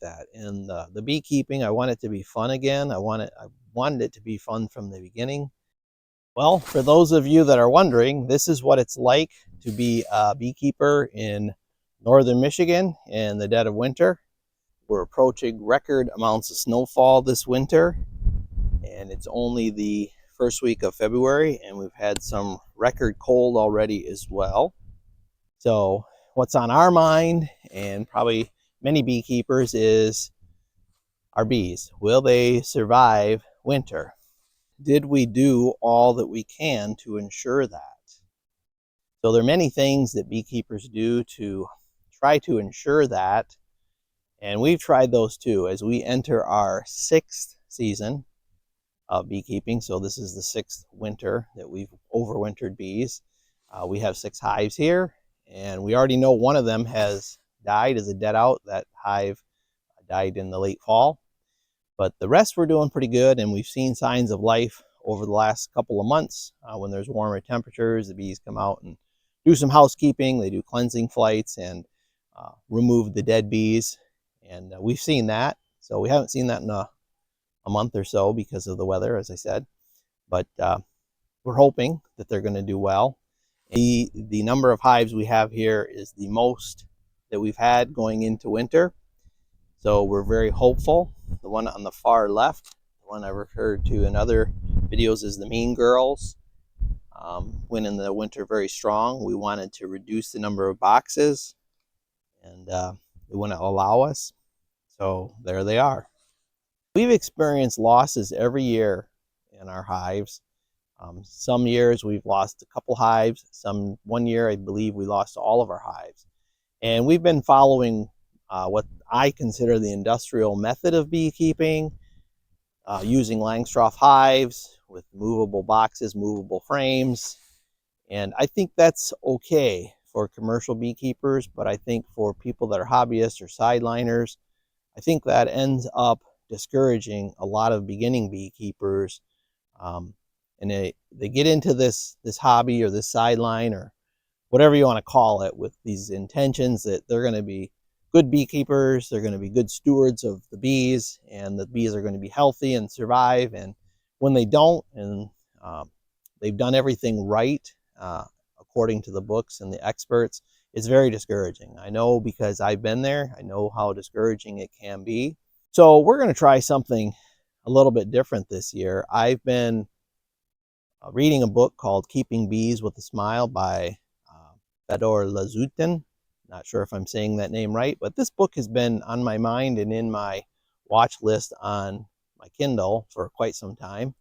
that. And the beekeeping, I want it to be fun again. I wanted it to be fun from the beginning. Well, for those of you that are wondering, this is what it's like to be a beekeeper in northern Michigan in the dead of winter. We're approaching record amounts of snowfall this winter, and it's only the first week of February, and we've had some record cold already as well. So what's on our mind, and probably many beekeepers, is our bees. Will they survive winter? Did we do all that we can to ensure that? So there are many things that beekeepers do to try to ensure that, and we've tried those too as we enter our 6th season of beekeeping. So this is the 6th winter that we've overwintered bees. We have 6 hives here, and we already know one of them has died as a dead out. That hive died in the late fall, but the rest were doing pretty good, and we've seen signs of life over the last couple of months. When there's warmer temperatures, the bees come out and do some housekeeping. They do cleansing flights and remove the dead bees, and we've seen that. So we haven't seen that in a month or so because of the weather, as I said, but we're hoping that they're going to do well. The number of hives we have here is the most that we've had going into winter, so we're very hopeful. The one on the far left, the one I referred to in other videos, is the mean girls. Went in the winter very strong. We wanted to reduce the number of boxes, and they wouldn't allow us, so there they are. We've experienced losses every year in our hives. Some years we've lost a couple hives. One year I believe we lost all of our hives. And we've been following what I consider the industrial method of beekeeping, using Langstroth hives with movable boxes, movable frames. And I think that's okay for commercial beekeepers, but I think for people that are hobbyists or sideliners, I think that ends up discouraging a lot of beginning beekeepers, and they get into this hobby or this sideline or whatever you want to call it with these intentions that they're going to be good beekeepers, they're going to be good stewards of the bees, and the bees are going to be healthy and survive. And when they don't, and they've done everything right according to the books and the experts, it's very discouraging. I know because I've been there. I know how discouraging it can be. So we're going to try something a little bit different this year. I've been reading a book called Keeping Bees with a Smile by Fedor Lazutin. Not sure if I'm saying that name right, but this book has been on my mind and in my watch list on my Kindle for quite some time.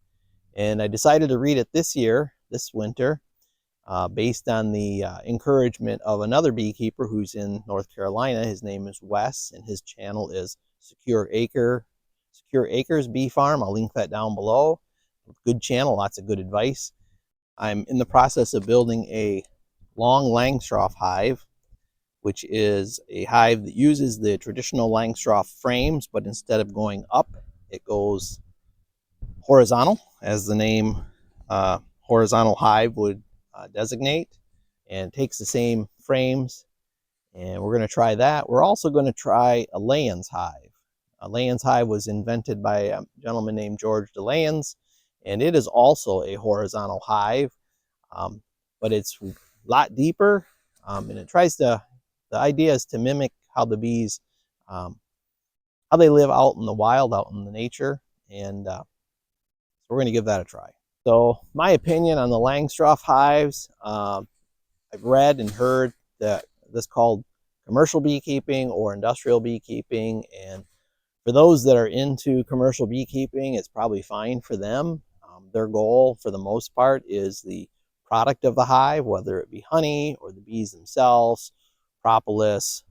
And I decided to read it this winter, based on the encouragement of another beekeeper who's in North Carolina. His name is Wes, and his channel is Secure Acres Bee Farm. I'll link that down below. Good channel, lots of good advice. I'm in the process of building a long Langstroth hive, which is a hive that uses the traditional Langstroth frames, but instead of going up, it goes horizontal, as the name horizontal hive would designate, and takes the same frames. And we're going to try that. We're also going to try a Layens hive. A Layens hive was invented by a gentleman named George DeLayens, and it is also a horizontal hive, but it's a lot deeper, and it tries to, the idea is to mimic how the bees, how they live out in the wild, out in the nature, and so we're going to give that a try. So my opinion on the Langstroth hives, I've read and heard that this is called commercial beekeeping or industrial beekeeping, and for those that are into commercial beekeeping, it's probably fine for them. Their goal, for the most part, is the product of the hive, whether it be honey or the bees themselves, propolis,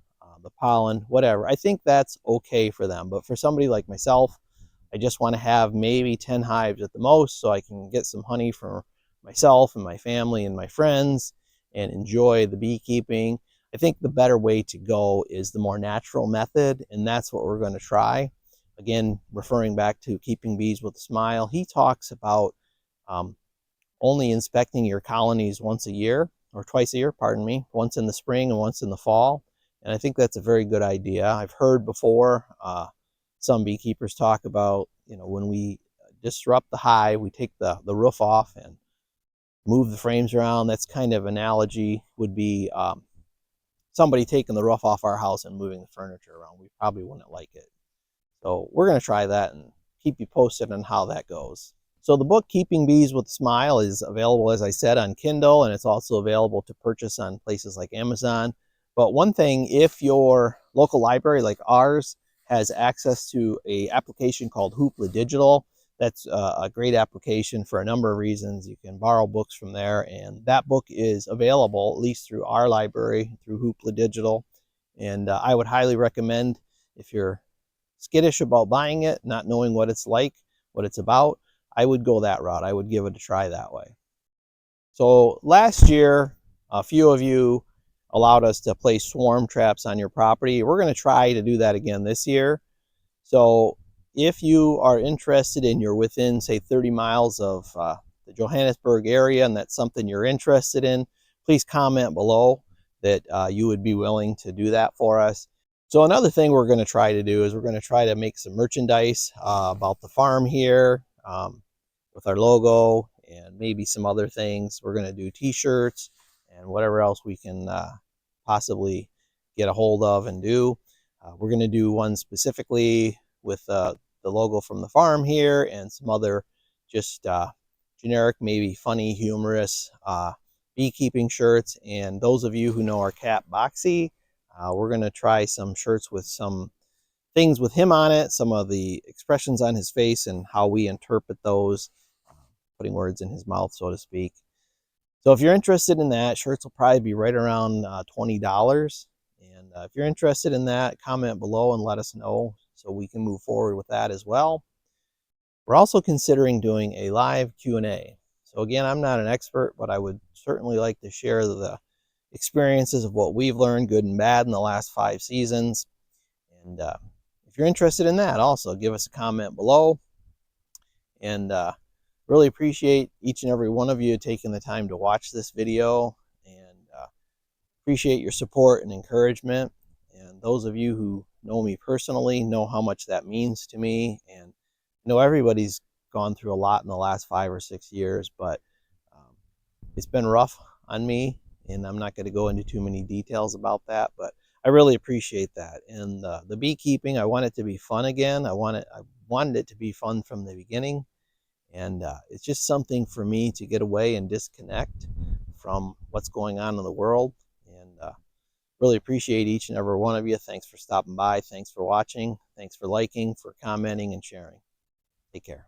the pollen, whatever. I think that's okay for them. But for somebody like myself, I just want to have maybe 10 hives at the most, so I can get some honey for myself and my family and my friends and enjoy the beekeeping. I think the better way to go is the more natural method, and that's what we're going to try. Again, referring back to Keeping Bees with a Smile, he talks about only inspecting your colonies once a year, or twice a year, pardon me, once in the spring and once in the fall. And I think that's a very good idea. I've heard before some beekeepers talk about, when we disrupt the hive, we take the roof off and move the frames around. That's kind of analogy would be somebody taking the roof off our house and moving the furniture around. We probably wouldn't like it. So we're going to try that and keep you posted on how that goes. So the book Keeping Bees with a Smile is available, as I said, on Kindle, and it's also available to purchase on places like Amazon. But one thing, if your local library like ours has access to an application called Hoopla Digital, that's a great application for a number of reasons. You can borrow books from there, and that book is available, at least through our library, through Hoopla Digital. And I would highly recommend, if you're skittish about buying it, not knowing what it's like, what it's about, I would go that route. I would give it a try that way. So last year, a few of you allowed us to place swarm traps on your property. We're going to try to do that again this year. So if you are interested and you're within, say, 30 miles of the Johannesburg area, and that's something you're interested in, please comment below that you would be willing to do that for us. So another thing we're going to try to do is we're going to try to make some merchandise about the farm here with our logo and maybe some other things. We're going to do t-shirts and whatever else we can possibly get a hold of and do. We're going to do one specifically with the logo from the farm here and some other just generic, maybe funny, humorous beekeeping shirts. And those of you who know our cat Boxy, we're going to try some shirts with some things with him on it, some of the expressions on his face and how we interpret those, putting words in his mouth, so to speak. So if you're interested in that, shirts will probably be right around $20. And if you're interested in that, comment below and let us know so we can move forward with that as well. We're also considering doing a live Q&A. So again, I'm not an expert, but I would certainly like to share the experiences of what we've learned, good and bad, in the last 5 seasons. And if you're interested in that, also give us a comment below. And really appreciate each and every one of you taking the time to watch this video, and appreciate your support and encouragement. And those of you who know me personally know how much that means to me. And I know everybody's gone through a lot in the last 5 or 6 years, but it's been rough on me, and I'm not going to go into too many details about that, but I really appreciate that. And the beekeeping, I want it to be fun again. I wanted it to be fun from the beginning. And it's just something for me to get away and disconnect from what's going on in the world. And really appreciate each and every one of you. Thanks for stopping by. Thanks for watching. Thanks for liking, for commenting, and sharing. Take care.